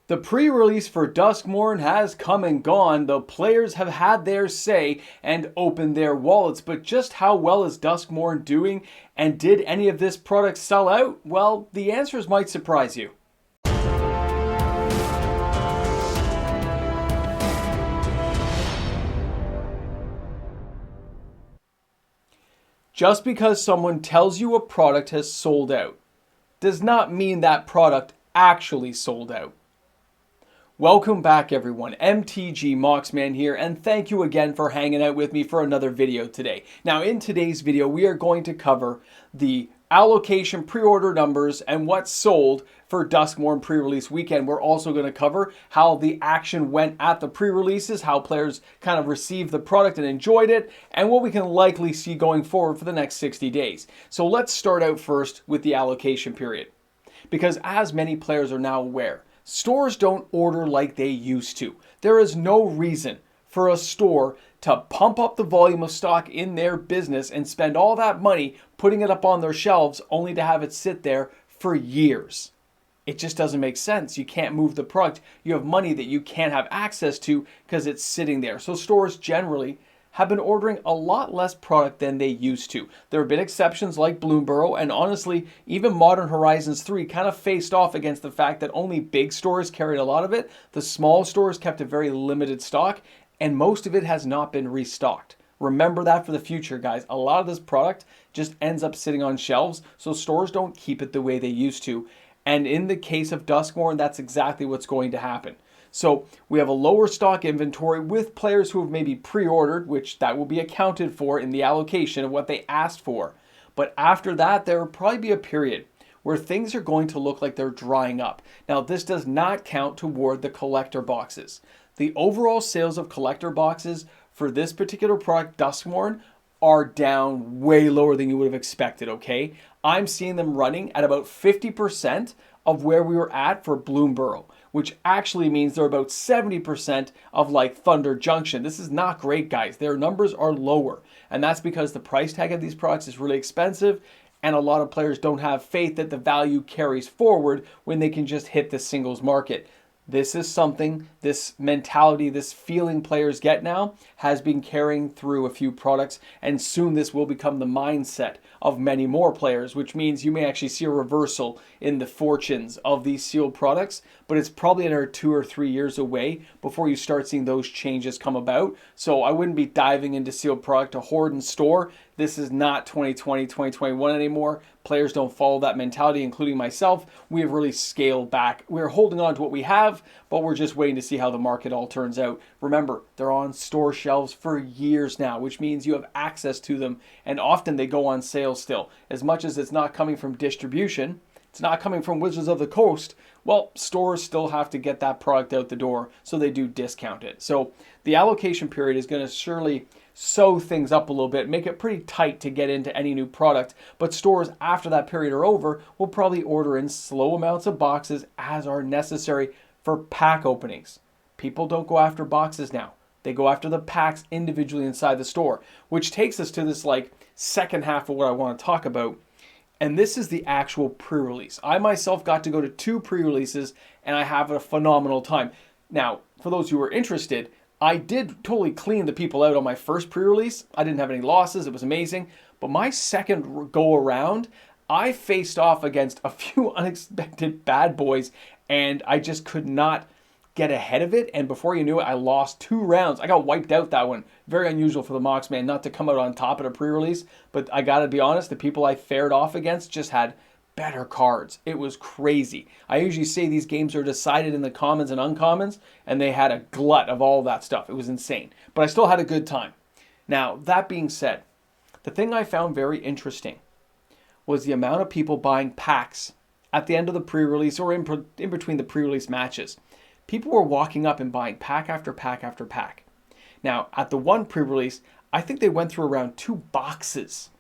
The pre-release for Duskmourn has come and gone. The players have had their say and opened their wallets, but just how well is Duskmourn doing, and did any of this product sell out? Well, the answers might surprise you. Just because someone tells you a product has sold out does not mean that product actually sold out. Welcome back everyone, MTG Moxman here, and thank you again for hanging out with me for another video today. Now in today's video we are going to cover the allocation pre-order numbers and what sold for Duskmourn pre-release weekend. We're also going to cover how the action went at the pre-releases, how players kind of received the product and enjoyed it, and what we can likely see going forward for the next 60 days. So let's start out first with the allocation period. Because as many players are now aware, stores don't order like they used to. There is no reason for a store to pump up the volume of stock in their business and spend all that money putting it up on their shelves only to have it sit there for years. It just doesn't make sense. You can't move the product. You have money that you can't have access to because it's sitting there. So stores generally have been ordering a lot less product than they used to. There have been exceptions like Bloomburrow, and honestly, even Modern Horizons 3 kind of faced off against the fact that only big stores carried a lot of it. The small stores kept a very limited stock, and most of it has not been restocked. Remember that for the future, guys. A lot of this product just ends up sitting on shelves, so stores don't keep it the way they used to. And in the case of Duskmourn, that's exactly what's going to happen. So we have a lower stock inventory with players who have maybe pre-ordered, which that will be accounted for in the allocation of what they asked for. But after that, there will probably be a period where things are going to look like they're drying up. Now, this does not count toward the collector boxes. The overall sales of collector boxes for this particular product, Duskmourn, are down way lower than you would have expected, okay? I'm seeing them running at about 50% of where we were at for Bloomburrow, which actually means they're about 70% of like Thunder Junction. This is not great, guys. Their numbers are lower, and that's because the price tag of these products is really expensive, and a lot of players don't have faith that the value carries forward when they can just hit the singles market. This is something, this mentality, this feeling players get now has been carrying through a few products, and soon this will become the mindset of many more players, which means you may actually see a reversal in the fortunes of these sealed products, but it's probably another 2 or 3 years away before you start seeing those changes come about. So I wouldn't be diving into sealed product to hoard and store. This is not 2020, 2021 anymore. Players don't follow that mentality, including myself. We have really scaled back. We're holding on to what we have, but we're just waiting to see how the market all turns out. Remember, they're on store shelves for years now, which means you have access to them, and often they go on sale still. As much as it's not coming from distribution, it's not coming from Wizards of the Coast, well, stores still have to get that product out the door, so they do discount it. So the allocation period is going to surely sew things up a little bit, make it pretty tight to get into any new product, but stores after that period are over will probably order in slow amounts of boxes as are necessary for pack openings. People don't go after boxes now. They go after the packs individually inside the store, which takes us to this like second half of what I want to talk about. And this is the actual pre-release. I myself got to go to 2 pre-releases and I have a phenomenal time. Now, for those who are interested, I did totally clean the people out on my first pre-release. I didn't have any losses. It was amazing. But my second go around, I faced off against a few unexpected bad boys and I just could not get ahead of it. And before you knew it, I lost 2 rounds. I got wiped out that one. Very unusual for the Moxman not to come out on top at a pre-release. But I got to be honest, the people I fared off against just had better cards. It was crazy. I usually say these games are decided in the commons and uncommons, and they had a glut of all that stuff. It was insane. But I still had a good time. Now, that being said, the thing I found very interesting was the amount of people buying packs at the end of the pre-release or in between the pre-release matches. People were walking up and buying pack after pack after pack. Now, at the one pre-release, I think they went through around 2 boxes.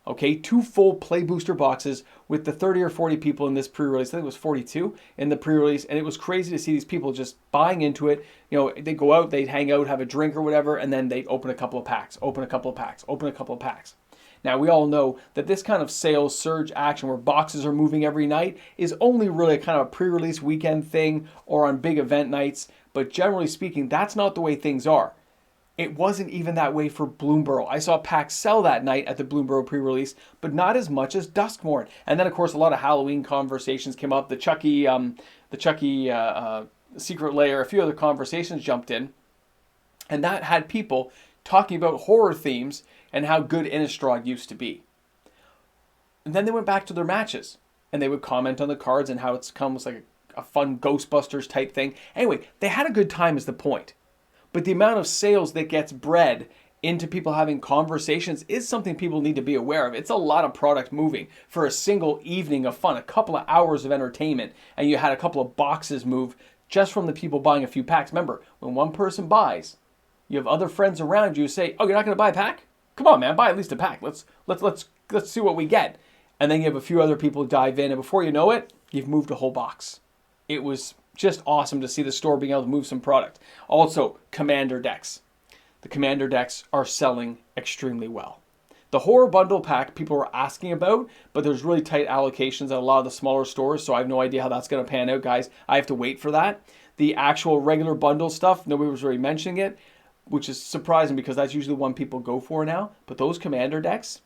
Okay, 2 full play booster boxes with the 30 or 40 people in this pre-release. I think it was 42 in the pre-release, and it was crazy to see these people just buying into it. You know, they go out, they'd hang out, have a drink or whatever, and then they'd open a couple of packs, open a couple of packs, open a couple of packs. Now, we all know that this kind of sales surge action where boxes are moving every night is only really kind of a pre-release weekend thing or on big event nights. But generally speaking, that's not the way things are. It wasn't even that way for Bloomborough. I saw packs sell that night at the Bloomborough pre-release, but not as much as Duskmorn. And then, of course, a lot of Halloween conversations came up. The Chucky Secret Lair, a few other conversations jumped in. And that had people talking about horror themes and how good Innistrad used to be. And then they went back to their matches. And they would comment on the cards and how it's come as like a fun Ghostbusters type thing. Anyway, they had a good time is the point. But the amount of sales that gets bred into people having conversations is something people need to be aware of. It's a lot of product moving for a single evening of fun, a couple of hours of entertainment, and you had a couple of boxes move just from the people buying a few packs. Remember, when one person buys, you have other friends around you who say, "Oh, you're not going to buy a pack? Come on, man, buy at least a pack. Let's see what we get." And then you have a few other people dive in, and before you know it, you've moved a whole box. It was just awesome to see the store being able to move some product. Also, Commander decks. The Commander decks are selling extremely well. The Horror Bundle pack people were asking about, but there's really tight allocations at a lot of the smaller stores, so I have no idea how that's going to pan out, guys. I have to wait for that. The actual regular bundle stuff, nobody was really mentioning it, which is surprising because that's usually the one people go for now. But those Commander decks,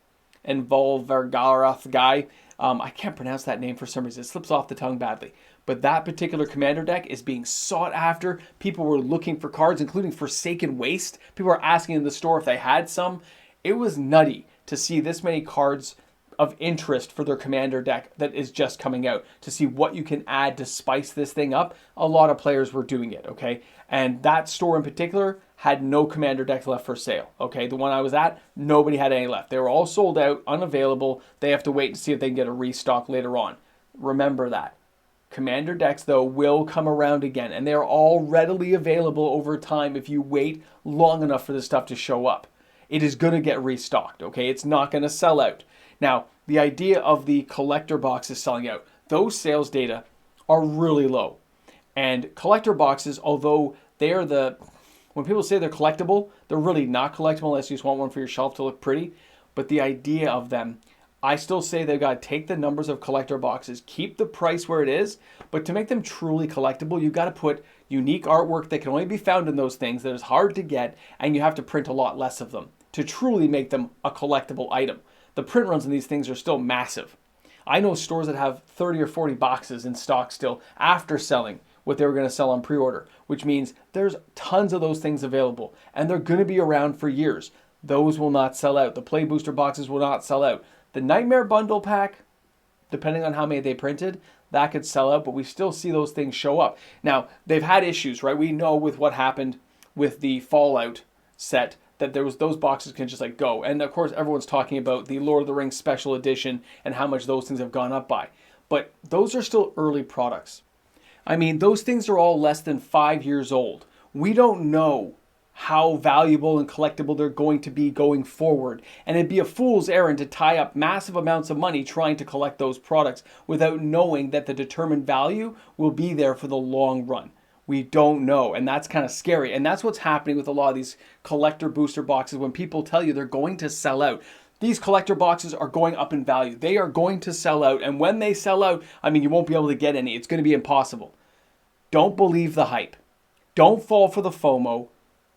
and Volvergarath guy, I can't pronounce that name for some reason. It slips off the tongue badly. But that particular Commander deck is being sought after. People were looking for cards, including Forsaken Waste. People were asking in the store if they had some. It was nutty to see this many cards of interest for their Commander deck that is just coming out, to see what you can add to spice this thing up. A lot of players were doing it, okay? And that store in particular had no Commander decks left for sale, okay? The one I was at, nobody had any left. They were all sold out, unavailable. They have to wait and see if they can get a restock later on. Remember that. Commander decks, though, will come around again, and they're all readily available over time if you wait long enough for this stuff to show up. It is going to get restocked, okay? It's not going to sell out. Now, the idea of the collector boxes selling out, those sales data are really low. And collector boxes, although they are when people say they're collectible, they're really not collectible unless you just want one for your shelf to look pretty. But the idea of them, I still say they've got to take the numbers of collector boxes, keep the price where it is, but to make them truly collectible, you've got to put unique artwork that can only be found in those things that is hard to get, and you have to print a lot less of them to truly make them a collectible item. The print runs on these things are still massive. I know stores that have 30 or 40 boxes in stock still after selling what they were going to sell on pre-order, which means there's tons of those things available, and they're going to be around for years. Those will not sell out. The Play Booster boxes will not sell out. The Nightmare Bundle pack, depending on how many they printed, that could sell out, but we still see those things show up. Now, they've had issues, right? We know with what happened with the Fallout set that those boxes can just like go. And of course, everyone's talking about the Lord of the Rings Special Edition and how much those things have gone up by. But those are still early products. I mean, those things are all less than 5 years old. We don't know how valuable and collectible they're going to be going forward. And it'd be a fool's errand to tie up massive amounts of money trying to collect those products without knowing that the determined value will be there for the long run. We don't know, and that's kind of scary. And that's what's happening with a lot of these collector booster boxes when people tell you they're going to sell out. These collector boxes are going up in value. They are going to sell out, and when they sell out, I mean, you won't be able to get any. It's going to be impossible. Don't believe the hype. Don't fall for the FOMO.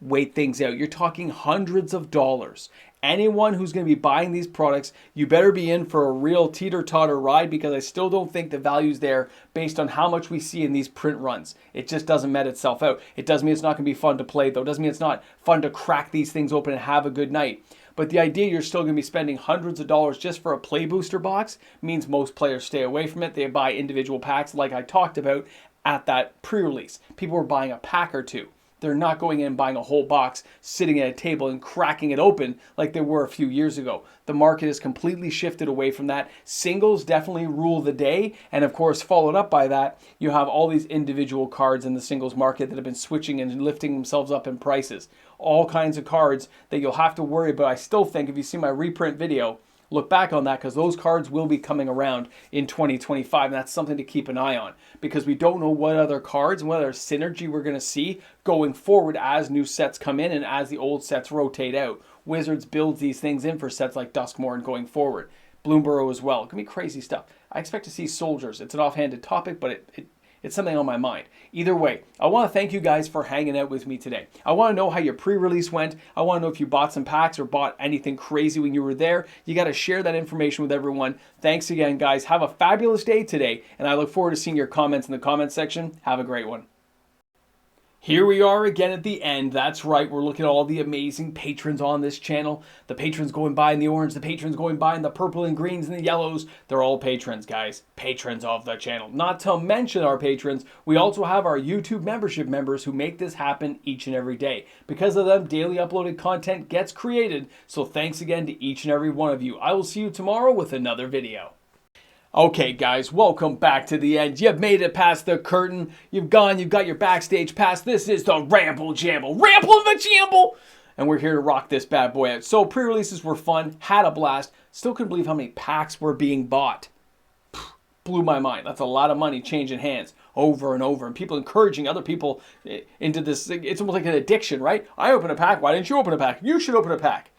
Wait things out. You're talking hundreds of dollars. Anyone who's going to be buying these products, you better be in for a real teeter-totter ride, because I still don't think the value's there based on how much we see in these print runs. It just doesn't met itself out. It doesn't mean it's not going to be fun to play, though. It doesn't mean it's not fun to crack these things open and have a good night. But the idea you're still going to be spending hundreds of dollars just for a Play Booster box means most players stay away from it. They buy individual packs like I talked about at that pre-release. People were buying a pack or two. They're not going in and buying a whole box, sitting at a table and cracking it open like they were a few years ago. The market has completely shifted away from that. Singles definitely rule the day. And of course, followed up by that, you have all these individual cards in the singles market that have been switching and lifting themselves up in prices. All kinds of cards that you'll have to worry about. I still think, if you see my reprint video, look back on that, because those cards will be coming around in 2025, and that's something to keep an eye on, because we don't know what other cards and what other synergy we're going to see going forward as new sets come in and as the old sets rotate out. Wizards builds these things in for sets like Duskmourn and going forward. Bloomburrow as well. It can be crazy stuff. I expect to see soldiers. It's an offhanded topic, but it's something on my mind. Either way, I want to thank you guys for hanging out with me today. I want to know how your pre-release went. I want to know if you bought some packs or bought anything crazy when you were there. You got to share that information with everyone. Thanks again, guys. Have a fabulous day today, and I look forward to seeing your comments in the comments section. Have a great one. Here we are again at the end. That's right, we're looking at all the amazing patrons on this channel. The patrons going by in the orange, the patrons going by in the purple and greens and the yellows. They're all patrons, guys. Patrons of the channel. Not to mention our patrons, we also have our YouTube membership members who make this happen each and every day. Because of them, daily uploaded content gets created. So thanks again to each and every one of you. I will see you tomorrow with another video. Okay, guys, welcome back to the end. You've made it past the curtain. You've got your backstage pass. This is the Ramble Jamble. Ramble the Jamble! And we're here to rock this bad boy out. So, pre-releases were fun. Had a blast. Still couldn't believe how many packs were being bought. Blew my mind. That's a lot of money changing hands over and over. And people encouraging other people into this. It's almost like an addiction, right? I open a pack. Why didn't you open a pack? You should open a pack.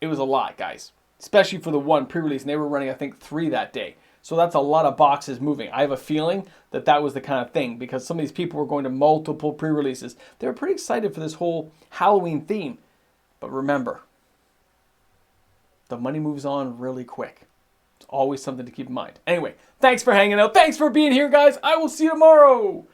It was a lot, guys. Especially for the one pre-release. And they were running, I think, 3 that day. So that's a lot of boxes moving. I have a feeling that that was the kind of thing, because some of these people were going to multiple pre-releases. They were pretty excited for this whole Halloween theme. But remember, the money moves on really quick. It's always something to keep in mind. Anyway, thanks for hanging out. Thanks for being here, guys. I will see you tomorrow.